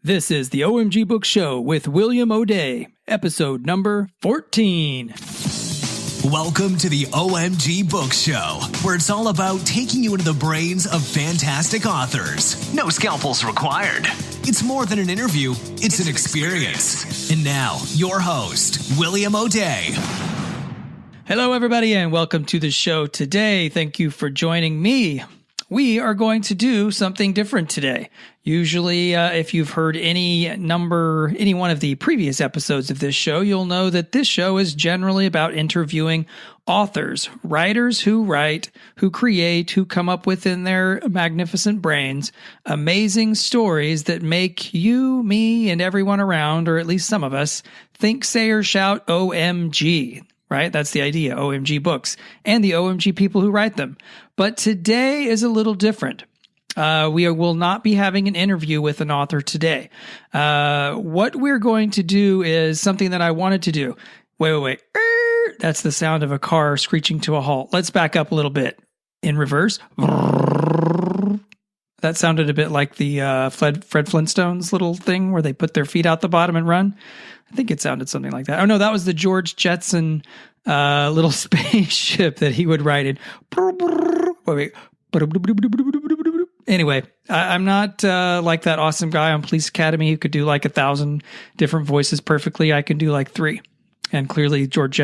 This is the OMG Book Show with William O'Day, episode number 14. Welcome to the OMG Book Show, where it's all about taking you into the brains of fantastic authors. No scalpels required. It's more than an interview, it's an experience. And now, your host, William O'Day. Hello, everybody, and welcome to the show today. Thank you for joining me. We are going to do something different today. Usually, if you've heard any one of the previous episodes of this show, you'll know that this show is generally about interviewing authors, writers who write, who create, who come up with in their magnificent brains amazing stories that make you, me, and everyone around, or at least some of us, think, say, or shout OMG. Right? That's the idea, OMG books, and the OMG people who write them. But today is a little different. We will not be having an interview with an author today. What we're going to do is something that I wanted to do. Wait. That's the sound of a car screeching to a halt. Let's back up a little bit. In reverse. That sounded a bit like the Fred Flintstone's little thing where they put their feet out the bottom and run. I think it sounded something like that. Oh, no, that was the George Jetson little spaceship that he would ride in. Anyway, I'm not like that awesome guy on Police Academy who could do like 1,000 different voices perfectly. I can do like 3. And clearly George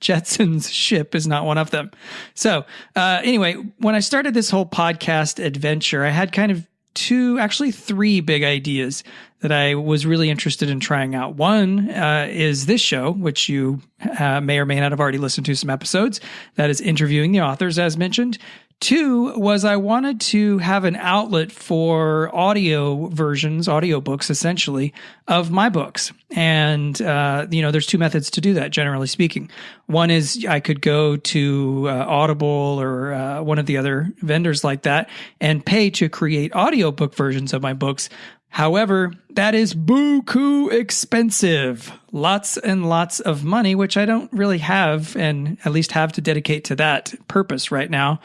Jetson's ship is not one of them. So anyway, when I started this whole podcast adventure, I had kind of 3 big ideas that I was really interested in trying out. One is this show, which you may or may not have already listened to some episodes. That is interviewing the authors, as mentioned. 2 was I wanted to have an outlet for audio versions, audiobooks essentially, of my books. And, there's 2 methods to do that, generally speaking. One is I could go to Audible or one of the other vendors like that and pay to create audiobook versions of my books. However, that is buku expensive. Lots and lots of money, which I don't really have, and at least have to dedicate to that purpose right now.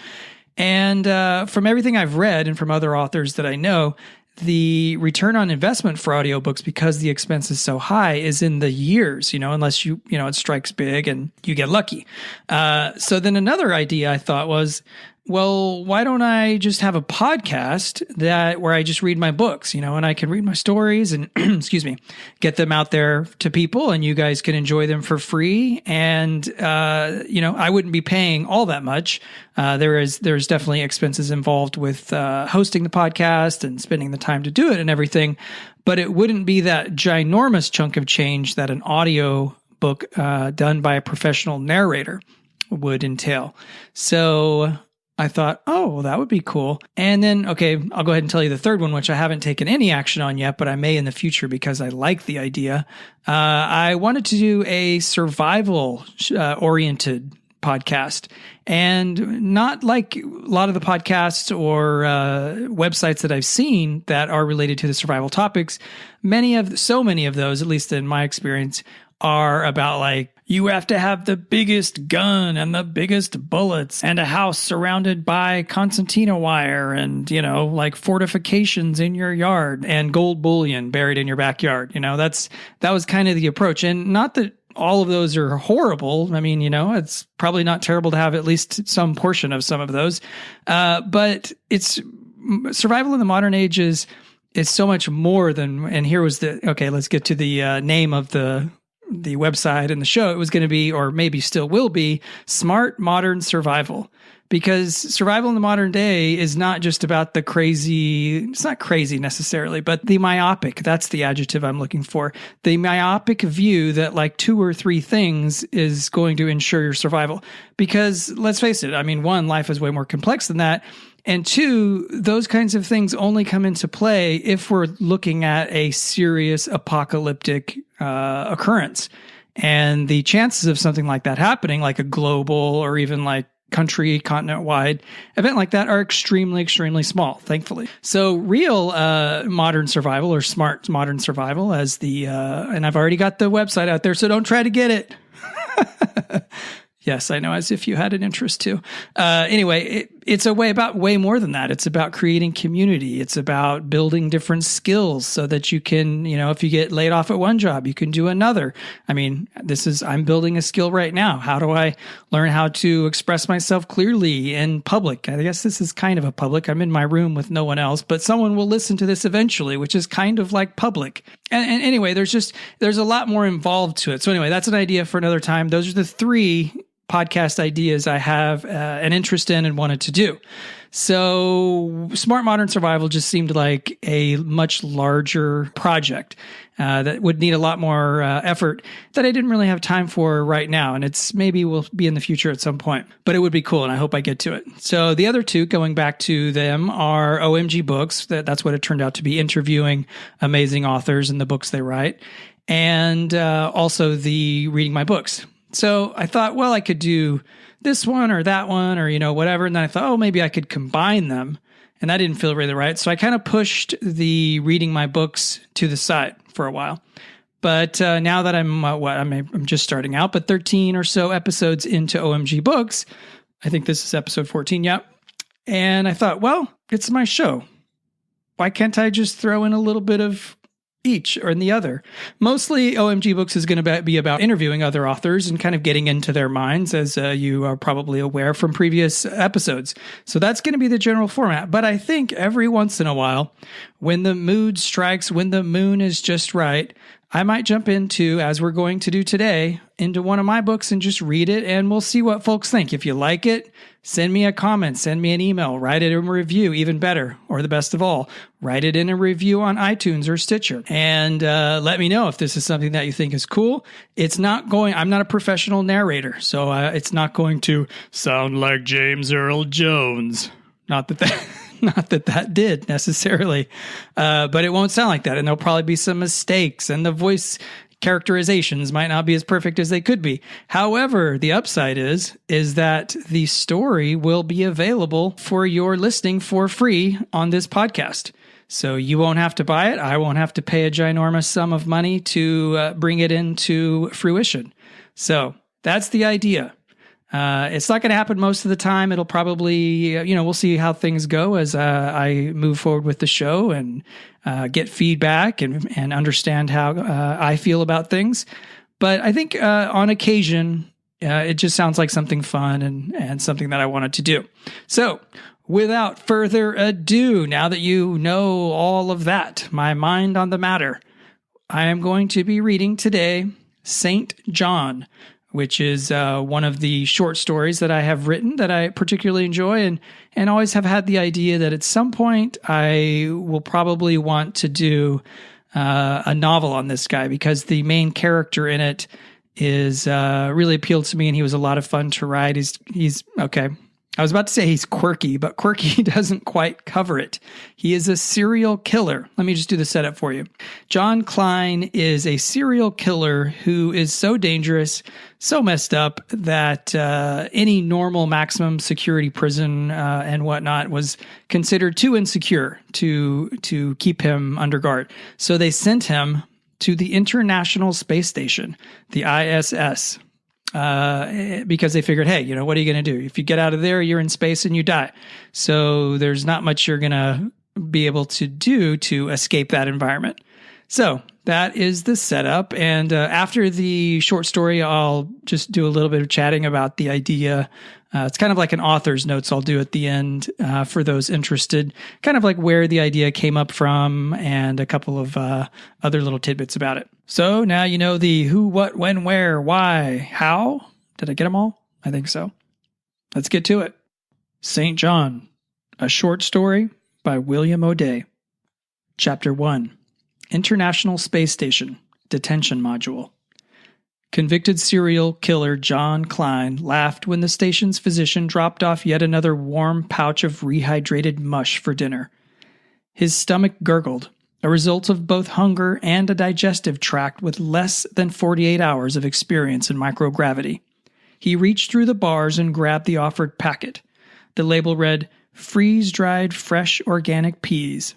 And from everything I've read and from other authors that I know, the return on investment for audiobooks, because the expense is so high, is in the years, unless it strikes big and you get lucky. So then another idea I thought was, well, why don't I just have a podcast where I just read my books, and I can read my stories and, get them out there to people and you guys can enjoy them for free. And, I wouldn't be paying all that much. There's definitely expenses involved with, hosting the podcast and spending the time to do it and everything, but it wouldn't be that ginormous chunk of change that an audio book, done by a professional narrator would entail. So I thought, well, that would be cool. And then, okay, I'll go ahead and tell you the third one, which I haven't taken any action on yet, but I may in the future because I like the idea. I wanted to do a survival oriented podcast, and not like a lot of the podcasts or websites that I've seen that are related to the survival topics. So many of those, at least in my experience, are about like, you have to have the biggest gun and the biggest bullets and a house surrounded by concertina wire and, like fortifications in your yard and gold bullion buried in your backyard. That was kind of the approach. And not that all of those are horrible. I mean, it's probably not terrible to have at least some portion of some of those. But it's survival in the modern age is so much more than, and here was let's get to the name of the website and the show. It was going to be, or maybe still will be, Smart Modern Survival. Because survival in the modern day is not just about the crazy, it's not crazy necessarily, but the myopic, that's the adjective I'm looking for. The myopic view that like 2 or 3 things is going to ensure your survival. Because let's face it, I mean, 1, life is way more complex than that. And 2, those kinds of things only come into play if we're looking at a serious apocalyptic occurrence. And the chances of something like that happening, like a global or even like country, continent-wide event like that, are extremely, extremely small, thankfully. So real modern survival, or smart modern survival, as and I've already got the website out there, so don't try to get it. Yes, I know, as if you had an interest too. Anyway, it's way more than that. It's about creating community. It's about building different skills so that you can, if you get laid off at one job, you can do another. I mean, I'm building a skill right now. How do I learn how to express myself clearly in public? I guess this is kind of a public. I'm in my room with no one else, but someone will listen to this eventually, which is kind of like public. And anyway, there's a lot more involved to it. So anyway, that's an idea for another time. Those are the 3 podcast ideas I have an interest in and wanted to do. So Smart Modern Survival just seemed like a much larger project that would need a lot more effort that I didn't really have time for right now. And it's maybe will be in the future at some point, but it would be cool. And I hope I get to it. So the other 2, going back to them, are OMG Books. That's what it turned out to be, interviewing amazing authors and the books they write. And also the reading my books. So I thought, well, I could do this one or that one or, whatever. And then I thought, oh, maybe I could combine them. And that didn't feel really right. So I kind of pushed the reading my books to the side for a while. But now that I'm just starting out, but 13 or so episodes into OMG Books, I think this is episode 14. Yep. And I thought, well, it's my show. Why can't I just throw in a little bit of each or in the other? Mostly OMG Books is going to be about interviewing other authors and kind of getting into their minds, as you are probably aware from previous episodes. So that's going to be the general format. But I think every once in a while, when the mood strikes, when the moon is just right, I might jump into, as we're going to do today, into one of my books and just read it, and we'll see what folks think. If you like it, send me a comment, send me an email, write it in a review, even better, or the best of all, write it in a review on iTunes or Stitcher, and let me know if this is something that you think is cool. I'm not a professional narrator, so it's not going to sound like James Earl Jones. Not that that did necessarily, but it won't sound like that. And there'll probably be some mistakes, and the voice characterizations might not be as perfect as they could be. However, the upside is that the story will be available for your listening for free on this podcast. So you won't have to buy it. I won't have to pay a ginormous sum of money to bring it into fruition. So that's the idea. It's not going to happen most of the time. It'll probably, we'll see how things go as I move forward with the show and get feedback and understand how I feel about things. But I think on occasion, it just sounds like something fun and something that I wanted to do. So without further ado, now that you know all of that, my mind on the matter, I am going to be reading today St. John, which is one of the short stories that I have written that I particularly enjoy and always have had the idea that at some point I will probably want to do a novel on this guy, because the main character in it is really appealed to me, and he was a lot of fun to write. He's okay. I was about to say he's quirky, but quirky doesn't quite cover it. He is a serial killer. Let me just do the setup for you. John Klein is a serial killer who is so dangerous, so messed up, that any normal maximum security prison and whatnot was considered too insecure to keep him under guard. So they sent him to the International Space Station, the ISS. Because they figured, hey, what are you going to do? If you get out of there, you're in space and you die. So there's not much you're going to be able to do to escape that environment. So that is the setup. And after the short story, I'll just do a little bit of chatting about the idea. It's kind of like an author's notes I'll do at the end for those interested, kind of like where the idea came up from and a couple of other little tidbits about it. So now you know the who, what, when, where, why, how. Did I get them all? I think so. Let's get to it. St. John, a short story by William O'Day. Chapter 1. International Space Station, Detention Module. Convicted serial killer John Klein laughed when the station's physician dropped off yet another warm pouch of rehydrated mush for dinner. His stomach gurgled, a result of both hunger and a digestive tract with less than 48 hours of experience in microgravity. He reached through the bars and grabbed the offered packet. The label read, "Freeze-dried fresh organic peas."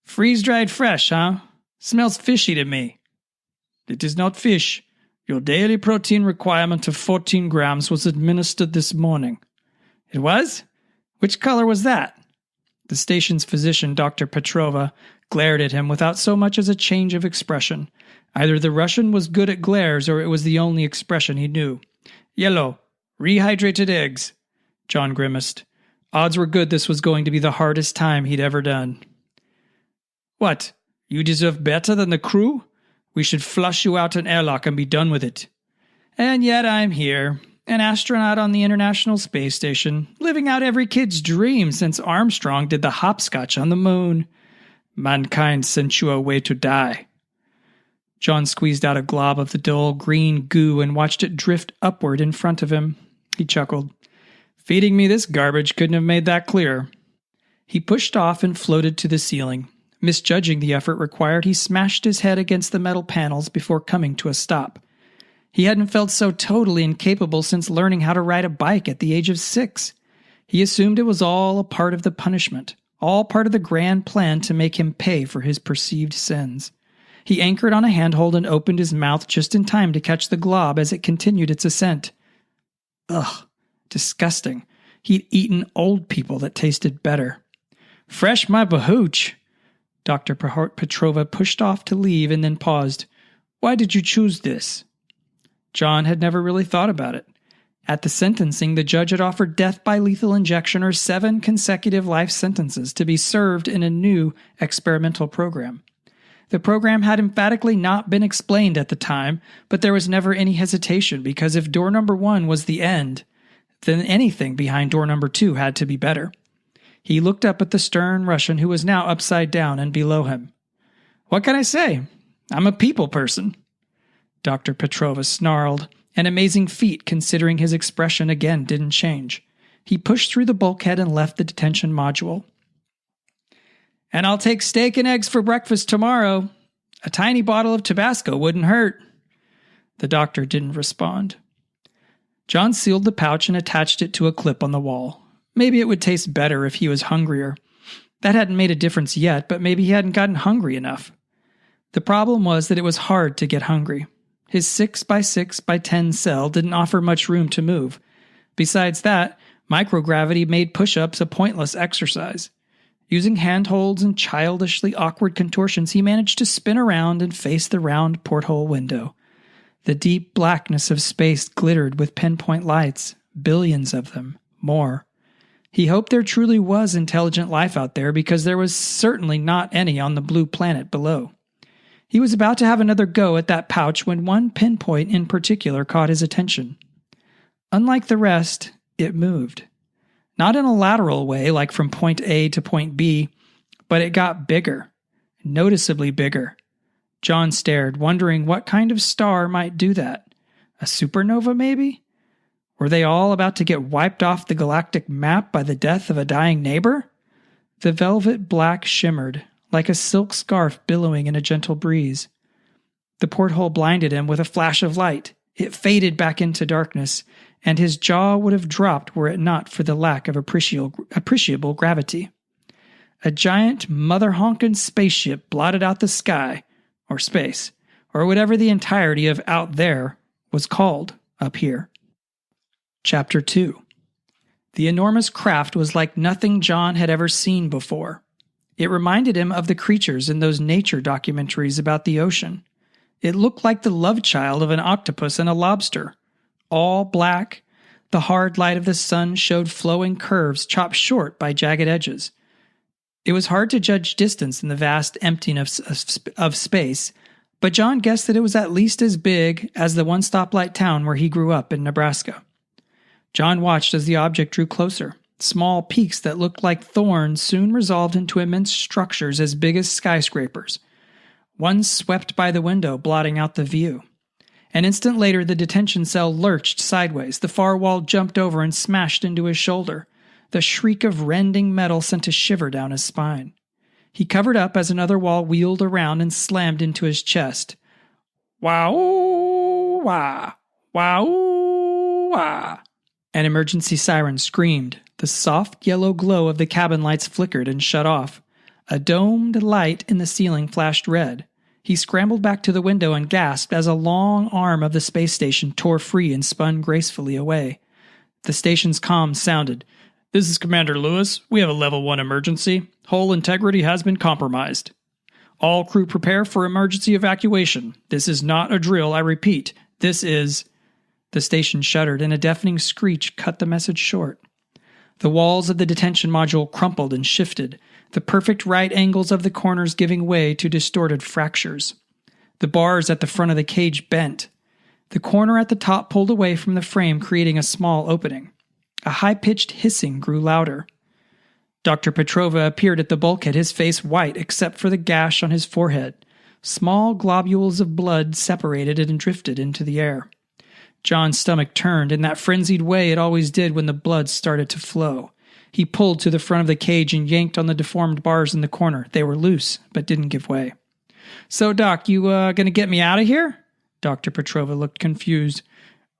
"Freeze-dried fresh, huh? Smells fishy to me." "It is not fish. Your daily protein requirement of 14 grams was administered this morning." "It was? Which color was that? The station's physician, Dr. Petrova, glared at him without so much as a change of expression. Either the Russian was good at glares or it was the only expression he knew. Yellow. Rehydrated eggs. John grimaced. Odds were good this was going to be the hardest time he'd ever done. What? You deserve better than the crew? We should flush you out an airlock and be done with it. And yet I'm here, an astronaut on the International Space Station, living out every kid's dream since Armstrong did the hopscotch on the moon. Mankind sent you away to die. John squeezed out a glob of the dull green goo and watched it drift upward in front of him. He chuckled. Feeding me this garbage couldn't have made that clearer. He pushed off and floated to the ceiling. Misjudging the effort required, he smashed his head against the metal panels before coming to a stop. He hadn't felt so totally incapable since learning how to ride a bike at the age of 6. He assumed it was all a part of the punishment, all part of the grand plan to make him pay for his perceived sins. He anchored on a handhold and opened his mouth just in time to catch the glob as it continued its ascent. Ugh, disgusting. He'd eaten old people that tasted better. Fresh my bahooch. Dr. Petrova pushed off to leave and then paused. Why did you choose this? John had never really thought about it. At the sentencing, the judge had offered death by lethal injection or 7 consecutive life sentences to be served in a new experimental program. The program had emphatically not been explained at the time, but there was never any hesitation because if door number 1 was the end, then anything behind door number 2 had to be better. He looked up at the stern Russian who was now upside down and below him. What can I say? I'm a people person. Dr. Petrova snarled, an amazing feat considering his expression again didn't change. He pushed through the bulkhead and left the detention module. And I'll take steak and eggs for breakfast tomorrow. A tiny bottle of Tabasco wouldn't hurt. The doctor didn't respond. John sealed the pouch and attached it to a clip on the wall. Maybe it would taste better if he was hungrier. That hadn't made a difference yet, but maybe he hadn't gotten hungry enough. The problem was that it was hard to get hungry. His 6x6x10 cell didn't offer much room to move. Besides that, microgravity made push-ups a pointless exercise. Using handholds and childishly awkward contortions, he managed to spin around and face the round porthole window. The deep blackness of space glittered with pinpoint lights, billions of them, more. He hoped there truly was intelligent life out there because there was certainly not any on the blue planet below. He was about to have another go at that pouch when one pinpoint in particular caught his attention. Unlike the rest, it moved. Not in a lateral way like from point A to point B, but it got bigger, noticeably bigger. John stared, wondering what kind of star might do that. A supernova, maybe? Were they all about to get wiped off the galactic map by the death of a dying neighbor? The velvet black shimmered, like a silk scarf billowing in a gentle breeze. The porthole blinded him with a flash of light. It faded back into darkness, and his jaw would have dropped were it not for the lack of appreciable gravity. A giant mother-honkin' spaceship blotted out the sky, or space, or whatever the entirety of out there was called up here. Chapter 2. The enormous craft was like nothing John had ever seen before. It reminded him of the creatures in those nature documentaries about the ocean. It looked like the love child of an octopus and a lobster. All black, the hard light of the sun showed flowing curves chopped short by jagged edges. It was hard to judge distance in the vast emptiness of space, but John guessed that it was at least as big as the one-stoplight town where he grew up in Nebraska. John watched as the object drew closer. Small peaks that looked like thorns soon resolved into immense structures as big as skyscrapers. One swept by the window, blotting out the view. An instant later, the detention cell lurched sideways. The far wall jumped over and smashed into his shoulder. The shriek of rending metal sent a shiver down his spine. He covered up as another wall wheeled around and slammed into his chest. Wow-wah! Wow-wah! An emergency siren screamed. The soft yellow glow of the cabin lights flickered and shut off. A domed light in the ceiling flashed red. He scrambled back to the window and gasped as a long arm of the space station tore free and spun gracefully away. The station's comms sounded. This is Commander Lewis. We have a Level 1 emergency. Hull integrity has been compromised. All crew prepare for emergency evacuation. This is not a drill, I repeat. This is... The station shuddered, and a deafening screech cut the message short. The walls of the detention module crumpled and shifted, the perfect right angles of the corners giving way to distorted fractures. The bars at the front of the cage bent. The corner at the top pulled away from the frame, creating a small opening. A high-pitched hissing grew louder. Dr. Petrova appeared at the bulkhead, his face white except for the gash on his forehead. Small globules of blood separated and drifted into the air. John's stomach turned in that frenzied way it always did when the blood started to flow. He pulled to the front of the cage and yanked on the deformed bars in the corner. They were loose, but didn't give way. "So, Doc, you gonna get me out of here?" Dr. Petrova looked confused.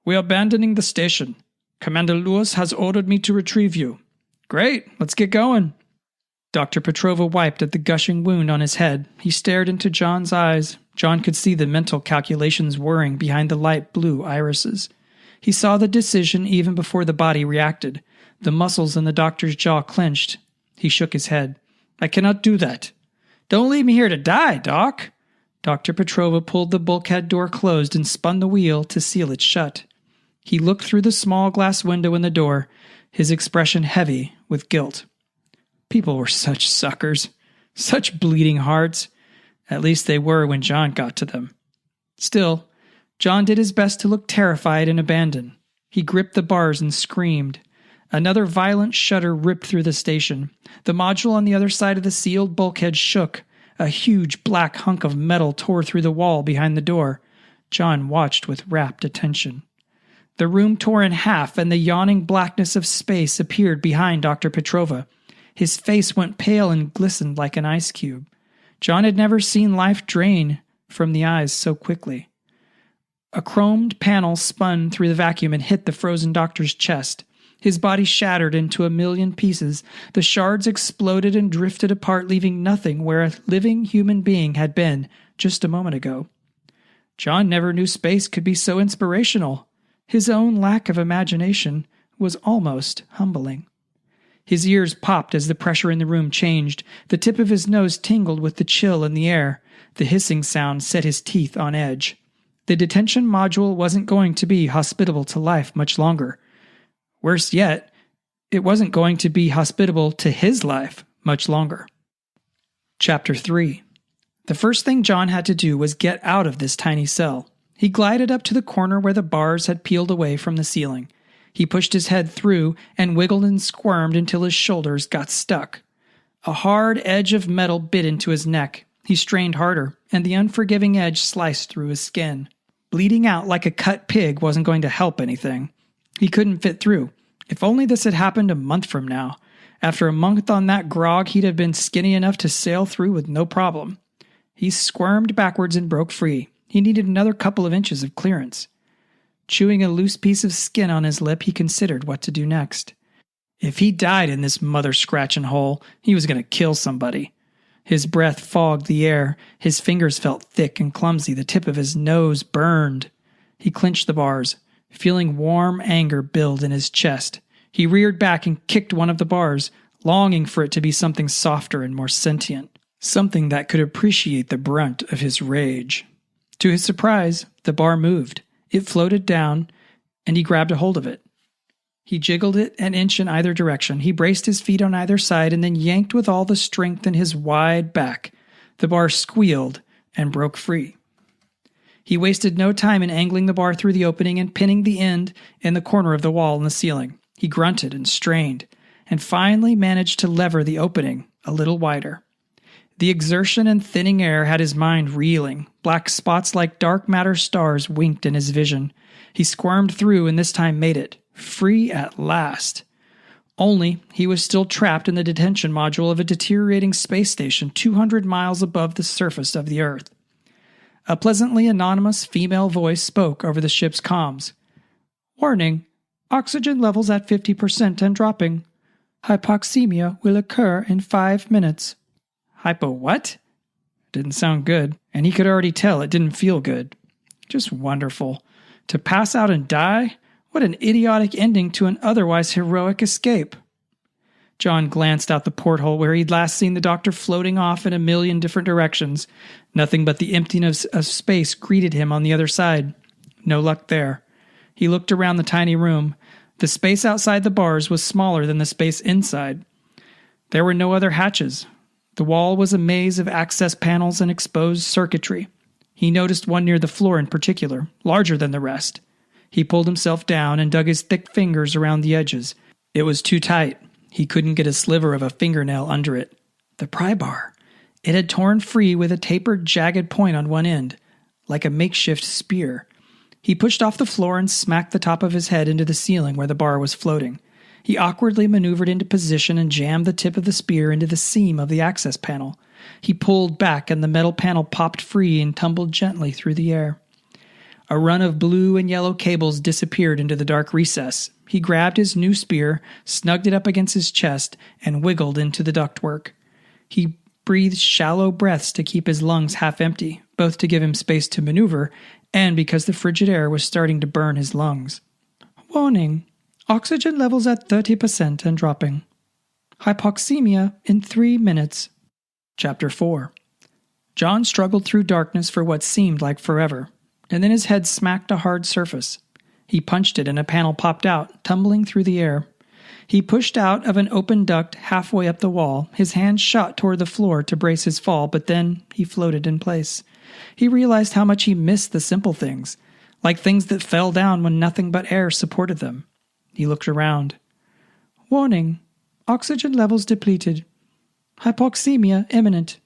"We're abandoning the station. Commander Lewis has ordered me to retrieve you." "Great, let's get going." Dr. Petrova wiped at the gushing wound on his head. He stared into John's eyes. John could see the mental calculations whirring behind the light blue irises. He saw the decision even before the body reacted. The muscles in the doctor's jaw clenched. He shook his head. "I cannot do that." "Don't leave me here to die, Doc." Dr. Petrova pulled the bulkhead door closed and spun the wheel to seal it shut. He looked through the small glass window in the door, his expression heavy with guilt. People were such suckers, such bleeding hearts. At least they were when John got to them. Still, John did his best to look terrified and abandoned. He gripped the bars and screamed. Another violent shudder ripped through the station. The module on the other side of the sealed bulkhead shook. A huge black hunk of metal tore through the wall behind the door. John watched with rapt attention. The room tore in half, and the yawning blackness of space appeared behind Dr. Petrova. His face went pale and glistened like an ice cube. John had never seen life drain from the eyes so quickly. A chromed panel spun through the vacuum and hit the frozen doctor's chest. His body shattered into a million pieces. The shards exploded and drifted apart, leaving nothing where a living human being had been just a moment ago. John never knew space could be so inspirational. His own lack of imagination was almost humbling. His ears popped as the pressure in the room changed. The tip of his nose tingled with the chill in the air. The hissing sound set his teeth on edge. The detention module wasn't going to be hospitable to life much longer. Worse yet, it wasn't going to be hospitable to his life much longer. Chapter 3. The first thing John had to do was get out of this tiny cell. He glided up to the corner where the bars had peeled away from the ceiling. He pushed his head through and wiggled and squirmed until his shoulders got stuck. A hard edge of metal bit into his neck. He strained harder, and the unforgiving edge sliced through his skin. Bleeding out like a cut pig wasn't going to help anything. He couldn't fit through. If only this had happened a month from now. After a month on that grog, he'd have been skinny enough to sail through with no problem. He squirmed backwards and broke free. He needed another couple of inches of clearance. Chewing a loose piece of skin on his lip, he considered what to do next. If he died in this mother-scratching hole, he was going to kill somebody. His breath fogged the air. His fingers felt thick and clumsy. The tip of his nose burned. He clenched the bars, feeling warm anger build in his chest. He reared back and kicked one of the bars, longing for it to be something softer and more sentient, something that could appreciate the brunt of his rage. To his surprise, the bar moved. It floated down, and he grabbed a hold of it. He jiggled it an inch in either direction. He braced his feet on either side and then yanked with all the strength in his wide back. The bar squealed and broke free. He wasted no time in angling the bar through the opening and pinning the end in the corner of the wall in the ceiling. He grunted and strained, and finally managed to lever the opening a little wider. The exertion and thinning air had his mind reeling. Black spots like dark matter stars winked in his vision. He squirmed through and this time made it. Free at last. Only he was still trapped in the detention module of a deteriorating space station 200 miles above the surface of the Earth. A pleasantly anonymous female voice spoke over the ship's comms. "Warning. Oxygen levels at 50% and dropping. Hypoxemia will occur in 5 minutes. Hypo what? Didn't sound good, and he could already tell it didn't feel good. Just wonderful. To pass out and die? What an idiotic ending to an otherwise heroic escape. John glanced out the porthole where he'd last seen the doctor floating off in a million different directions. Nothing but the emptiness of space greeted him on the other side. No luck there. He looked around the tiny room. The space outside the bars was smaller than the space inside. There were no other hatches. The wall was a maze of access panels and exposed circuitry. He noticed one near the floor in particular, larger than the rest. He pulled himself down and dug his thick fingers around the edges. It was too tight. He couldn't get a sliver of a fingernail under it. The pry bar. It had torn free with a tapered, jagged point on one end, like a makeshift spear. He pushed off the floor and smacked the top of his head into the ceiling where the bar was floating. He awkwardly maneuvered into position and jammed the tip of the spear into the seam of the access panel. He pulled back and the metal panel popped free and tumbled gently through the air. A run of blue and yellow cables disappeared into the dark recess. He grabbed his new spear, snugged it up against his chest, and wiggled into the ductwork. He breathed shallow breaths to keep his lungs half empty, both to give him space to maneuver and because the frigid air was starting to burn his lungs. Warning. Oxygen levels at 30% and dropping. Hypoxemia in 3 minutes. Chapter 4. John struggled through darkness for what seemed like forever, and then his head smacked a hard surface. He punched it and a panel popped out, tumbling through the air. He pushed out of an open duct halfway up the wall. His hand shot toward the floor to brace his fall, but then he floated in place. He realized how much he missed the simple things, like things that fell down when nothing but air supported them. He looked around. Warning. Oxygen levels depleted. Hypoxemia imminent.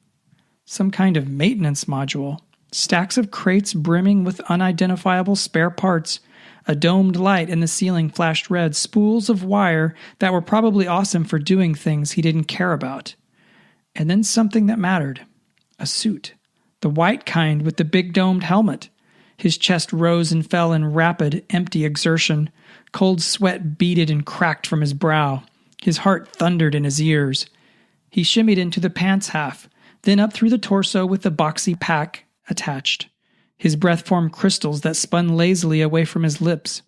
Some kind of maintenance module. Stacks of crates brimming with unidentifiable spare parts. A domed light in the ceiling flashed red, spools of wire that were probably awesome for doing things he didn't care about. And then something that mattered. A suit. The white kind with the big domed helmet. His chest rose and fell in rapid, empty exertion. Cold sweat beaded and cracked from his brow. His heart thundered in his ears. He shimmied into the pants half, then up through the torso with the boxy pack attached. His breath formed crystals that spun lazily away from his lips.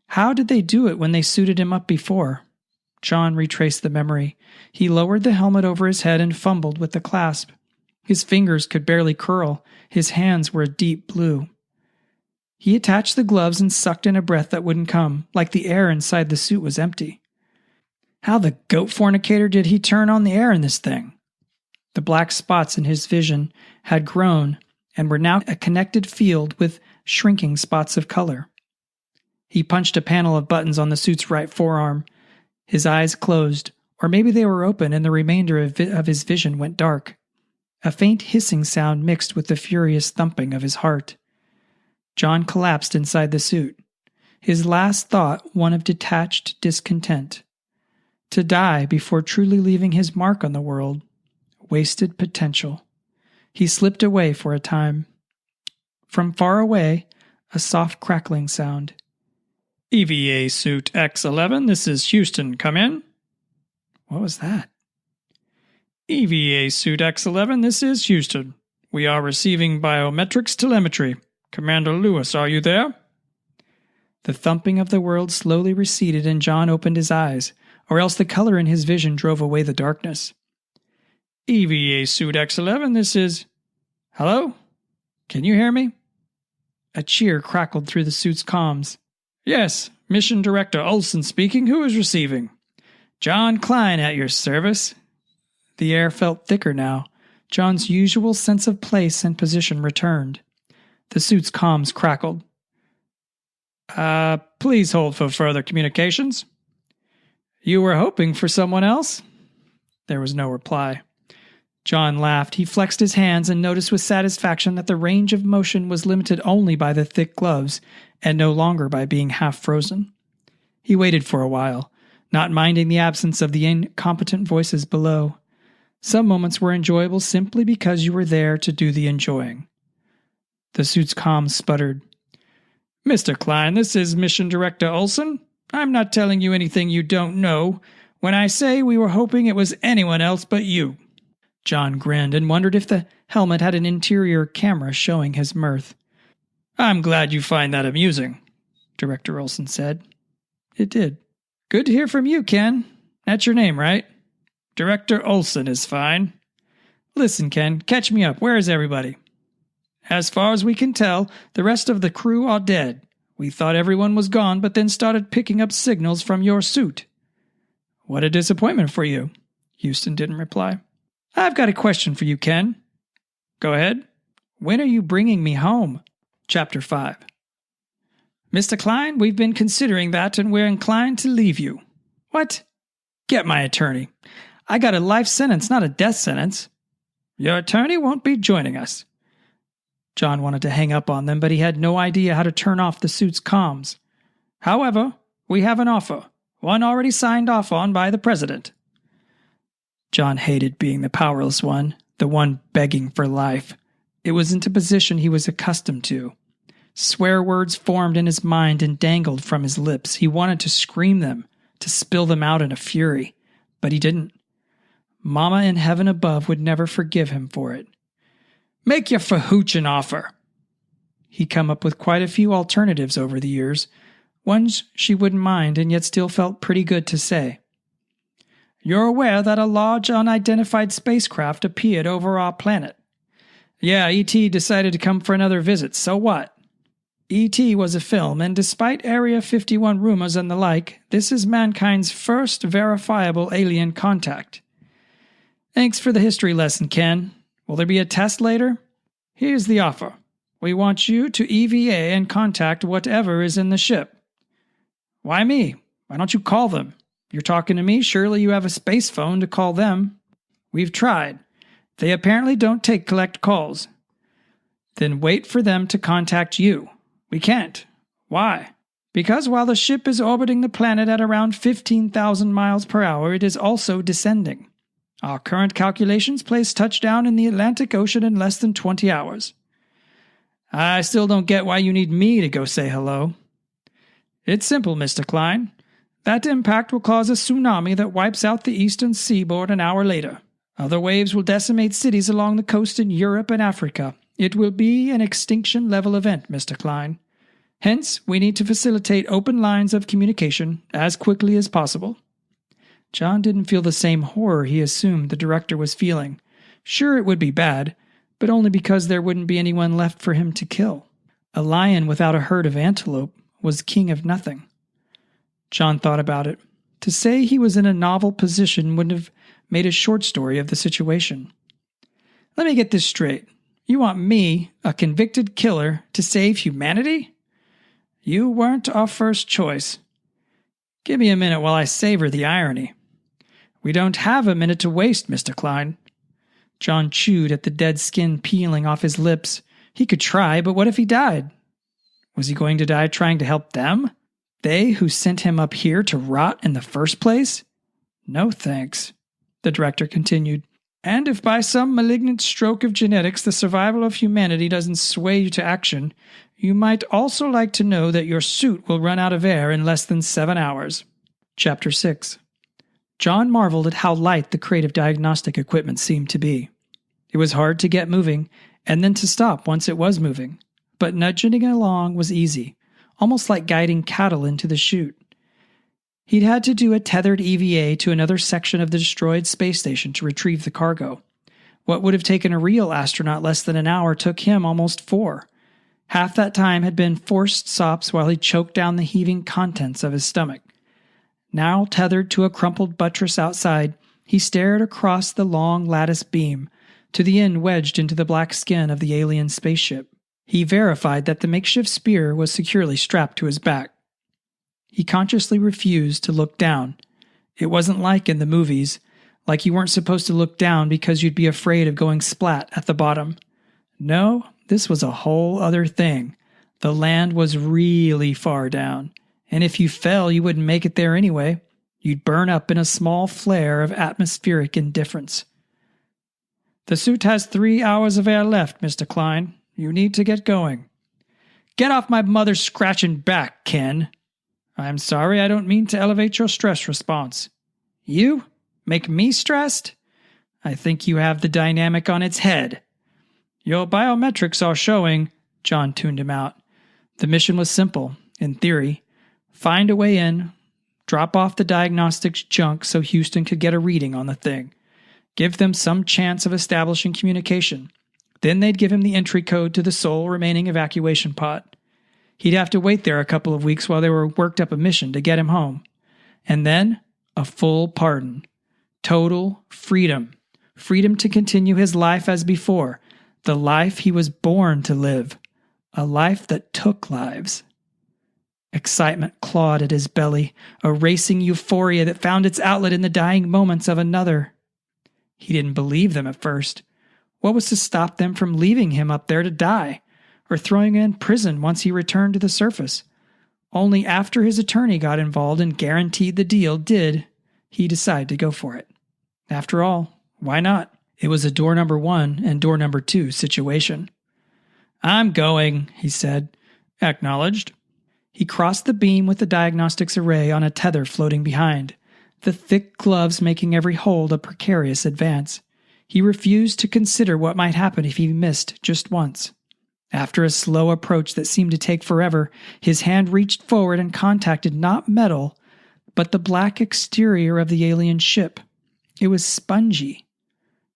How did they do it when they suited him up before? John retraced the memory. He lowered the helmet over his head and fumbled with the clasp. His fingers could barely curl. His hands were a deep blue. He attached the gloves and sucked in a breath that wouldn't come, like the air inside the suit was empty. How the goat fornicator did he turn on the air in this thing? The black spots in his vision had grown and were now a connected field with shrinking spots of color. He punched a panel of buttons on the suit's right forearm. His eyes closed, or maybe they were open and the remainder of his vision went dark. A faint hissing sound mixed with the furious thumping of his heart. John collapsed inside the suit. His last thought one of detached discontent. To die before truly leaving his mark on the world. Wasted potential. He slipped away for a time. From far away, a soft crackling sound. EVA Suit X11, this is Houston. Come in. What was that? EVA Suit X11, this is Houston. We are receiving biometrics telemetry. Commander Lewis, are you there? The thumping of the world slowly receded and John opened his eyes, or else the color in his vision drove away the darkness. EVA Suit X11, this is... Hello? Can you hear me? A cheer crackled through the suit's comms. Yes, Mission Director Olson speaking. Who is receiving? John Klein at your service. The air felt thicker now. John's usual sense of place and position returned. The suit's comms crackled. Please hold for further communications. You were hoping for someone else? There was no reply. John laughed. He flexed his hands and noticed with satisfaction that the range of motion was limited only by the thick gloves and no longer by being half frozen. He waited for a while, not minding the absence of the incompetent voices below. Some moments were enjoyable simply because you were there to do the enjoying. The suit's comms sputtered. Mr. Klein, this is Mission Director Olson. I'm not telling you anything you don't know when I say we were hoping it was anyone else but you. John grinned and wondered if the helmet had an interior camera showing his mirth. I'm glad you find that amusing, Director Olson said. It did. Good to hear from you, Ken. That's your name, right? Director Olson is fine. Listen, Ken, catch me up. Where is everybody? As far as we can tell, the rest of the crew are dead. We thought everyone was gone, but then started picking up signals from your suit. What a disappointment for you. Houston didn't reply. I've got a question for you, Ken. Go ahead. When are you bringing me home? Chapter 5. Mr. Klein, we've been considering that and we're inclined to leave you. What? Get my attorney. I got a life sentence, not a death sentence. Your attorney won't be joining us. John wanted to hang up on them, but he had no idea how to turn off the suit's comms. However, we have an offer, one already signed off on by the president. John hated being the powerless one, the one begging for life. It wasn't a position he was accustomed to. Swear words formed in his mind and dangled from his lips. He wanted to scream them, to spill them out in a fury, but he didn't. Mama in heaven above would never forgive him for it. Make your fahooch an offer. He'd come up with quite a few alternatives over the years, ones she wouldn't mind and yet still felt pretty good to say. You're aware that a large unidentified spacecraft appeared over our planet. Yeah, E.T. decided to come for another visit, so what? E.T. was a film, and despite Area 51 rumors and the like, this is mankind's first verifiable alien contact. Thanks for the history lesson, Ken. Will there be a test later? Here's the offer. We want you to EVA and contact whatever is in the ship. Why me? Why don't you call them? You're talking to me, surely you have a space phone to call them. We've tried. They apparently don't take collect calls. Then wait for them to contact you. We can't. Why? Because while the ship is orbiting the planet at around 15,000 miles per hour, it is also descending. Our current calculations place touchdown in the Atlantic Ocean in less than 20 hours. I still don't get why you need me to go say hello. It's simple, Mr. Klein. That impact will cause a tsunami that wipes out the eastern seaboard an hour later. Other waves will decimate cities along the coast in Europe and Africa. It will be an extinction-level event, Mr. Klein. Hence, we need to facilitate open lines of communication as quickly as possible. John didn't feel the same horror he assumed the director was feeling. Sure, it would be bad, but only because there wouldn't be anyone left for him to kill. A lion without a herd of antelope was king of nothing. John thought about it. To say he was in a novel position wouldn't have made a short story of the situation. Let me get this straight. You want me, a convicted killer, to save humanity? You weren't our first choice. Give me a minute while I savor the irony. We don't have a minute to waste, Mr. Klein. John chewed at the dead skin peeling off his lips. He could try, but what if he died? Was he going to die trying to help them? They who sent him up here to rot in the first place? No thanks, the director continued. And if by some malignant stroke of genetics the survival of humanity doesn't sway you to action, you might also like to know that your suit will run out of air in less than 7 hours. Chapter 6. John marveled at how light the crate of diagnostic equipment seemed to be. It was hard to get moving, and then to stop once it was moving. But nudging it along was easy, almost like guiding cattle into the chute. He'd had to do a tethered EVA to another section of the destroyed space station to retrieve the cargo. What would have taken a real astronaut less than an hour took him almost 4. Half that time had been forced stops while he choked down the heaving contents of his stomach. Now tethered to a crumpled buttress outside, he stared across the long lattice beam, to the end wedged into the black skin of the alien spaceship. He verified that the makeshift spear was securely strapped to his back. He consciously refused to look down. It wasn't like in the movies, like you weren't supposed to look down because you'd be afraid of going splat at the bottom. No, this was a whole other thing. The land was really far down, and if you fell, you wouldn't make it there anyway. You'd burn up in a small flare of atmospheric indifference. The suit has 3 hours of air left, Mr. Klein. You need to get going. Get off my mother's scratching back, Ken. I'm sorry, I don't mean to elevate your stress response. You? Make me stressed? I think you have the dynamic on its head. Your biometrics are showing, John tuned him out. The mission was simple, in theory. Find a way in, Drop off the diagnostics junk so Houston could get a reading on the thing. Give them some chance of establishing communication. Then they'd give him the entry code to the sole remaining evacuation pod. He'd have to wait there a couple of weeks while they worked up a mission to get him home. And then, a full pardon. Total freedom. Freedom to continue his life as before. The life he was born to live. A life that took lives. Excitement clawed at his belly, a racing euphoria that found its outlet in the dying moments of another. He didn't believe them at first. What was to stop them from leaving him up there to die, or throwing him in prison once he returned to the surface? Only after his attorney got involved and guaranteed the deal did he decide to go for it. After all, why not? It was a door number 1 and door number 2 situation. "I'm going," he said. "Acknowledged." He crossed the beam with the diagnostics array on a tether floating behind, the thick gloves making every hold a precarious advance. He refused to consider what might happen if he missed just once. After a slow approach that seemed to take forever, his hand reached forward and contacted not metal, but the black exterior of the alien ship. It was spongy.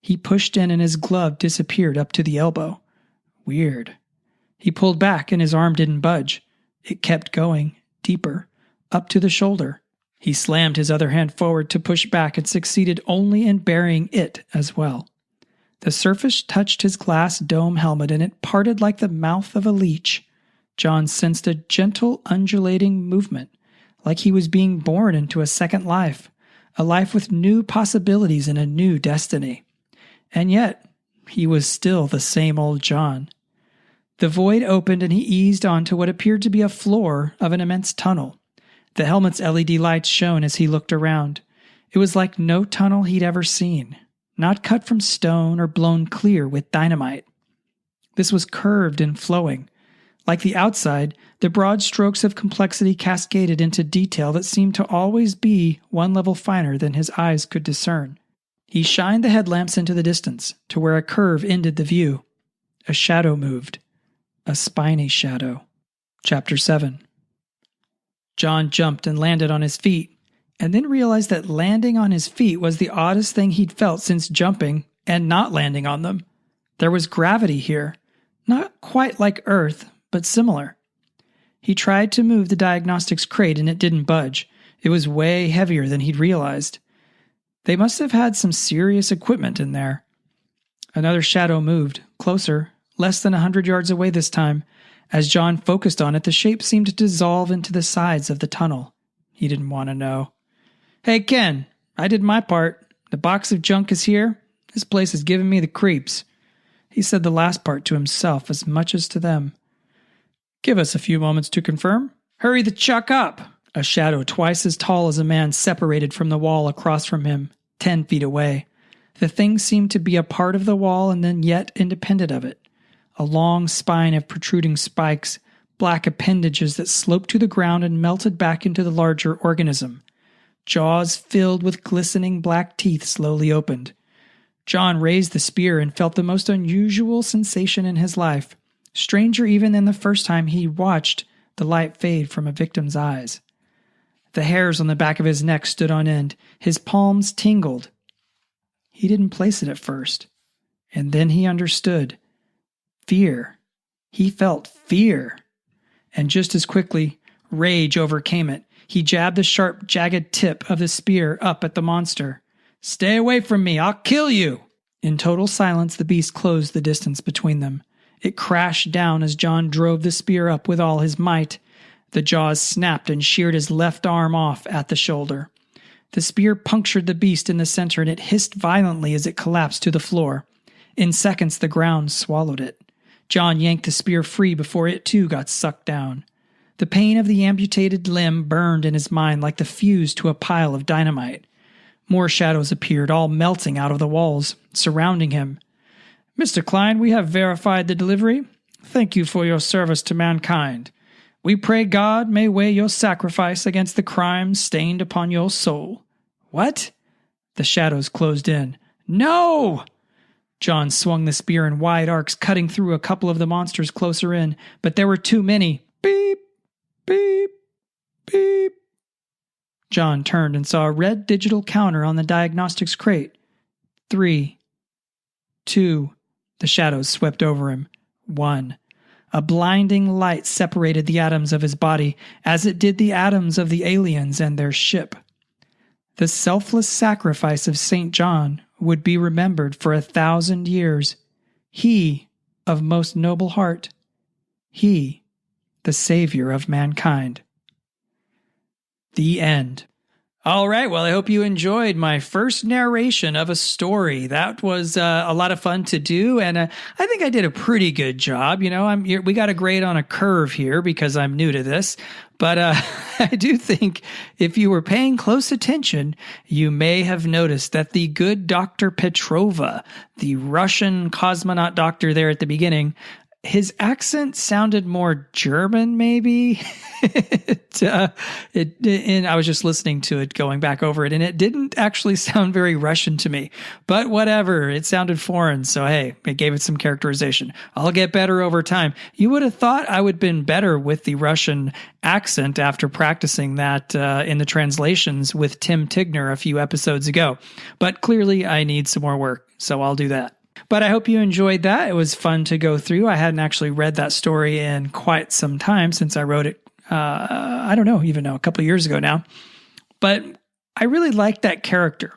He pushed in and his glove disappeared up to the elbow. Weird. He pulled back and his arm didn't budge. It kept going, deeper, up to the shoulder. He slammed his other hand forward to push back and succeeded only in burying it as well. The surface touched his glass dome helmet and it parted like the mouth of a leech. John sensed a gentle, undulating movement, like he was being born into a second life, a life with new possibilities and a new destiny. And yet, he was still the same old John. The void opened and he eased onto what appeared to be a floor of an immense tunnel. The helmet's LED lights shone as he looked around. It was like no tunnel he'd ever seen, not cut from stone or blown clear with dynamite. This was curved and flowing. Like the outside, the broad strokes of complexity cascaded into detail that seemed to always be one level finer than his eyes could discern. He shined the headlamps into the distance, to where a curve ended the view. A shadow moved. A spiny shadow. Chapter 7. John jumped and landed on his feet, and then realized that landing on his feet was the oddest thing he'd felt since jumping and not landing on them. There was gravity here. Not quite like Earth, but similar. He tried to move the diagnostics crate and it didn't budge. It was way heavier than he'd realized. They must have had some serious equipment in there. Another shadow moved, closer, less than 100 yards away this time. As John focused on it, the shape seemed to dissolve into the sides of the tunnel. He didn't want to know. "Hey, Ken, I did my part. The box of junk is here. This place is giving me the creeps." He said the last part to himself as much as to them. "Give us a few moments to confirm. Hurry the chuck up." A shadow twice as tall as a man separated from the wall across from him, 10 feet away. The thing seemed to be a part of the wall and then yet independent of it. A long spine of protruding spikes, black appendages that sloped to the ground and melted back into the larger organism. Jaws filled with glistening black teeth slowly opened. John raised the spear and felt the most unusual sensation in his life, stranger even than the first time he watched the light fade from a victim's eyes. The hairs on the back of his neck stood on end. His palms tingled. He didn't place it at first. And then he understood. Fear. He felt fear. And just as quickly, rage overcame it. He jabbed the sharp, jagged tip of the spear up at the monster. "Stay away from me! I'll kill you!" In total silence, the beast closed the distance between them. It crashed down as John drove the spear up with all his might. The jaws snapped and sheared his left arm off at the shoulder. The spear punctured the beast in the center and it hissed violently as it collapsed to the floor. In seconds, the ground swallowed it. John yanked the spear free before it too got sucked down. The pain of the amputated limb burned in his mind like the fuse to a pile of dynamite. More shadows appeared, all melting out of the walls, surrounding him. "Mr. Klein, we have verified the delivery. Thank you for your service to mankind. We pray God may weigh your sacrifice against the crimes stained upon your soul." "What?" The shadows closed in. "No!" John swung the spear in wide arcs, cutting through a couple of the monsters closer in, but there were too many. Beep, beep, beep. John turned and saw a red digital counter on the diagnostics crate. 3, 2, the shadows swept over him. 1. A blinding light separated the atoms of his body, as it did the atoms of the aliens and their ship. The selfless sacrifice of St. John would be remembered for 1,000 years. He, of most noble heart. He, the savior of mankind. The end. All right. Well, I hope you enjoyed my first narration of a story. That was a lot of fun to do, and I think I did a pretty good job. You know, we got a grade on a curve here because I'm new to this, but I do think if you were paying close attention, you may have noticed that the good Dr. Petrova, the Russian cosmonaut doctor there at the beginning, his accent sounded more German, maybe. And I was just listening to it, going back over it, and it didn't actually sound very Russian to me. But whatever, it sounded foreign, so hey, it gave it some characterization. I'll get better over time. You would have thought I would have been better with the Russian accent after practicing that in the translations with Tim Tigner a few episodes ago. But clearly, I need some more work, so I'll do that. But I hope you enjoyed that. It was fun to go through. I hadn't actually read that story in quite some time since I wrote it, I don't know, even a couple of years ago now. But I really liked that character,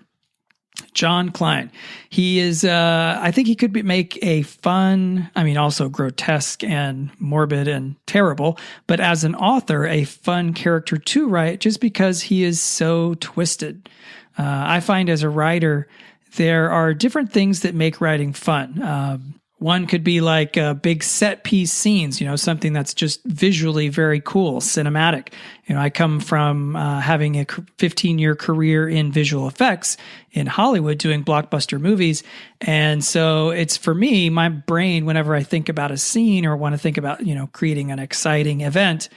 John Klein. He is, I think he could make a fun, also grotesque and morbid and terrible, but as an author, a fun character to write just because he is so twisted. I find as a writer, there are different things that make writing fun. One could be like big set piece scenes, something that's just visually very cool, cinematic. I come from having a 15-year career in visual effects in Hollywood doing blockbuster movies. And so it's, for me, my brain, whenever I think about a scene or want to think about, creating an exciting event,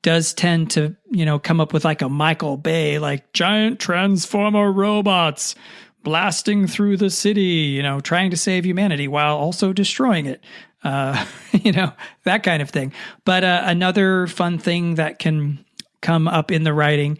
does tend to, come up with like a Michael Bay, like giant transformer robots blasting through the city, trying to save humanity while also destroying it, that kind of thing. But another fun thing that can come up in the writing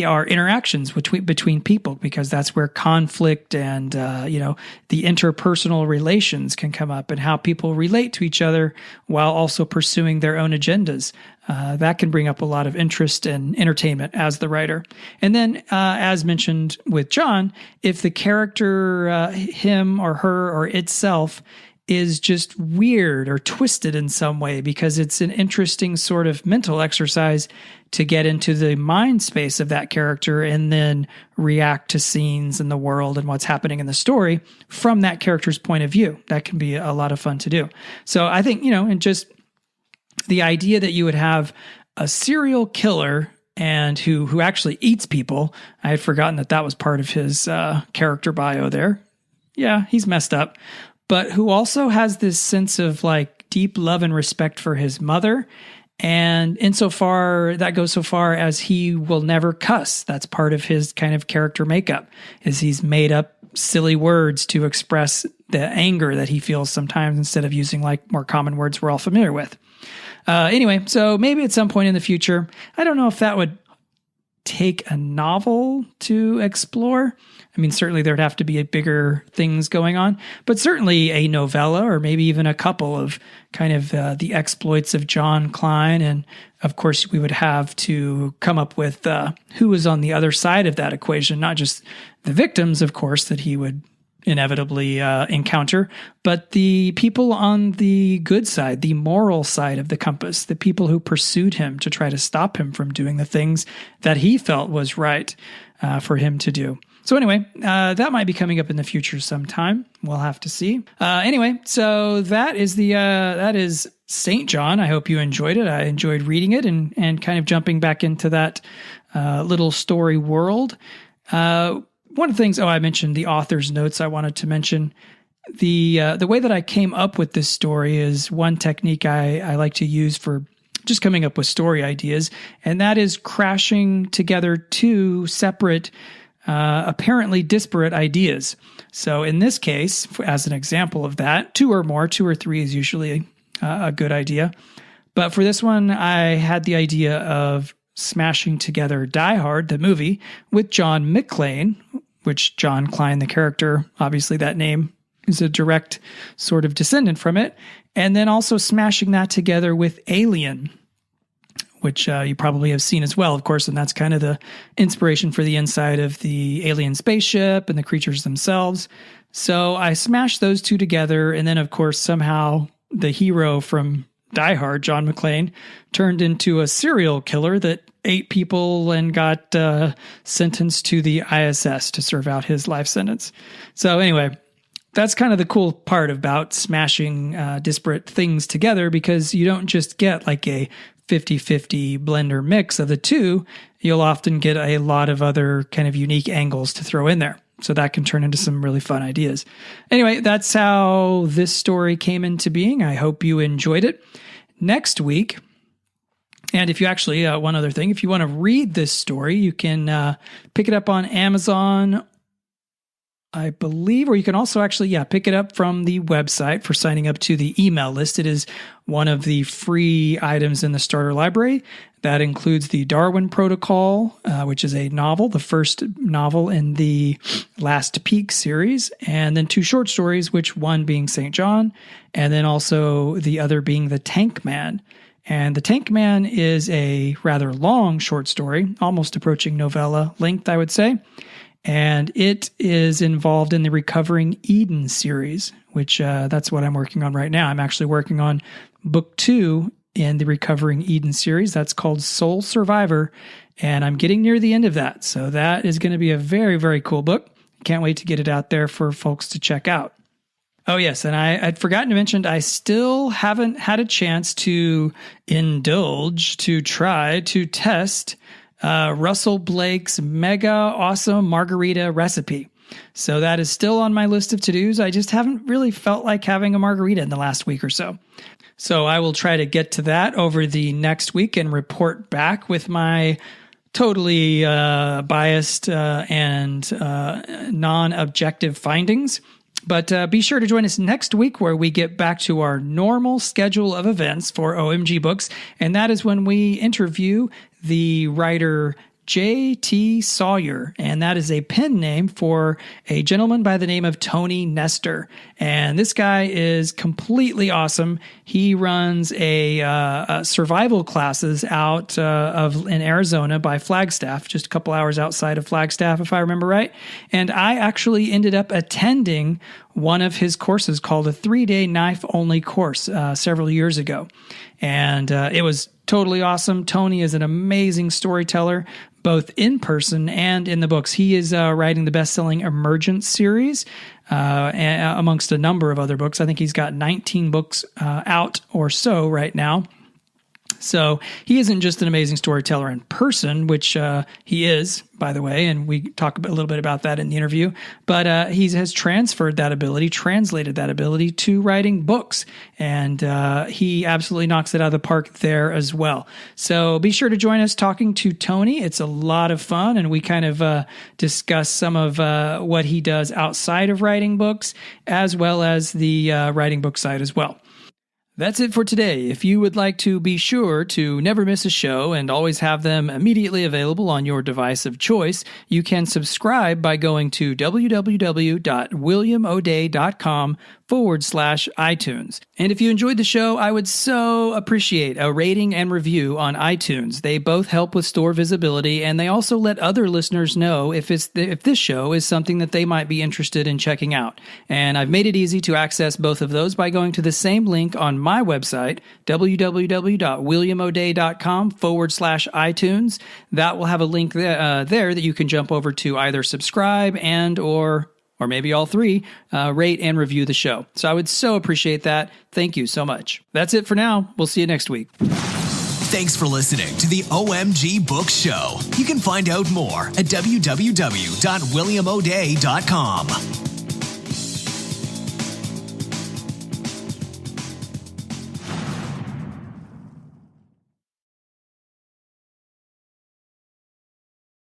are interactions between people, because that's where conflict and, the interpersonal relations can come up, and how people relate to each other while also pursuing their own agendas. That can bring up a lot of interest and entertainment as the writer. And then, as mentioned with John, if the character, him or her or itself, is just weird or twisted in some way, because it's an interesting sort of mental exercise to get into the mind space of that character and then react to scenes in the world and what's happening in the story from that character's point of view. That can be a lot of fun to do. So I think, and just the idea that you would have a serial killer and who actually eats people. I had forgotten that was part of his character bio there. Yeah, he's messed up. But who also has this sense of like deep love and respect for his mother. And insofar, that goes so far as he will never cuss. That's part of his kind of character makeup, is he's made up silly words to express the anger that he feels sometimes, instead of using like more common words we're all familiar with. Anyway, so maybe at some point in the future, I don't know if that would take a novel to explore. Certainly there'd have to be bigger things going on, but certainly a novella, or maybe even a couple of kind of the exploits of John Klein. And of course, we would have to come up with who was on the other side of that equation, not just the victims, of course, that he would inevitably encounter, but the people on the good side, the moral side of the compass, the people who pursued him to try to stop him from doing the things that he felt was right for him to do. So anyway, that might be coming up in the future sometime. We'll have to see. Anyway, so that is St. John. I hope you enjoyed it. I enjoyed reading it and kind of jumping back into that little story world. One of the things, I mentioned the author's notes. I wanted to mention the way that I came up with this story is one technique I like to use for just coming up with story ideas, and that is crashing together two separate, apparently disparate ideas. So in this case, as an example of that, two or three is usually a good idea. But for this one, I had the idea of smashing together Die Hard, the movie, with John McClane, which John Klein, the character, obviously that name is a direct sort of descendant from it. And then also smashing that together with Alien, which you probably have seen as well, of course, and that's kind of the inspiration for the inside of the alien spaceship and the creatures themselves. So I smashed those two together, and then, of course, somehow the hero from Die Hard, John McClane, turned into a serial killer that ate people and got sentenced to the ISS to serve out his life sentence. So anyway, that's kind of the cool part about smashing disparate things together, because you don't just get like a 50-50 blender mix of the two. You'll often get a lot of other kind of unique angles to throw in there. So that can turn into some really fun ideas. Anyway, that's how this story came into being. I hope you enjoyed it. Next week, and if you actually, one other thing, if you want to read this story, you can pick it up on Amazon, I believe, or you can also actually, pick it up from the website for signing up to the email list. It is one of the free items in the starter library. That includes the Darwin Protocol, which is a novel, the first novel in the Last Peak series, and then 2 short stories, which one being St. John, and then also the other being The Tank Man. And The Tank Man is a rather long short story, almost approaching novella length, I would say. And it is involved in the Recovering Eden series, which that's what I'm working on right now. I'm actually working on book 2 in the Recovering Eden series. That's called Soul Survivor, and I'm getting near the end of that. So that is going to be a very, very cool book. Can't wait to get it out there for folks to check out. Oh, yes, and I'd forgotten to mention, I still haven't had a chance to indulge, to try, to test Russell Blake's mega awesome margarita recipe. So that is still on my list of to-dos. I just haven't really felt like having a margarita in the last week or so. So I will try to get to that over the next week and report back with my totally biased and non-objective findings. But be sure to join us next week, where we get back to our normal schedule of events for OMG Books. And that is when we interview the writer J.T. Sawyer, and that is a pen name for a gentleman by the name of Tony Nestor. And this guy is completely awesome. He runs a survival classes out in Arizona by Flagstaff, just a couple hours outside of Flagstaff, if I remember right. And I actually ended up attending one of his courses called a 3-day knife-only course several years ago. And it was totally awesome. Tony is an amazing storyteller, both in person and in the books. He is writing the best-selling Emergence series, amongst a number of other books. I think he's got 19 books out or so right now. So he isn't just an amazing storyteller in person, which he is, by the way, and we talk a little bit about that in the interview, but he has transferred that ability, translated that ability to writing books, and he absolutely knocks it out of the park there as well. So be sure to join us talking to Tony. It's a lot of fun, and we kind of discuss some of what he does outside of writing books, as well as the writing book side as well. That's it for today. If you would like to be sure to never miss a show and always have them immediately available on your device of choice, you can subscribe by going to www.williamodea.com/iTunes. And if you enjoyed the show, I would so appreciate a rating and review on iTunes. They both help with store visibility, and they also let other listeners know if this show is something that they might be interested in checking out. And I've made it easy to access both of those by going to the same link on my website, www.williamodea.com/iTunes. That will have a link there that you can jump over to either subscribe and or maybe all three, rate and review the show. So I would so appreciate that. Thank you so much. That's it for now. We'll see you next week. Thanks for listening to the OMG Books Show. You can find out more at www.williamodea.com.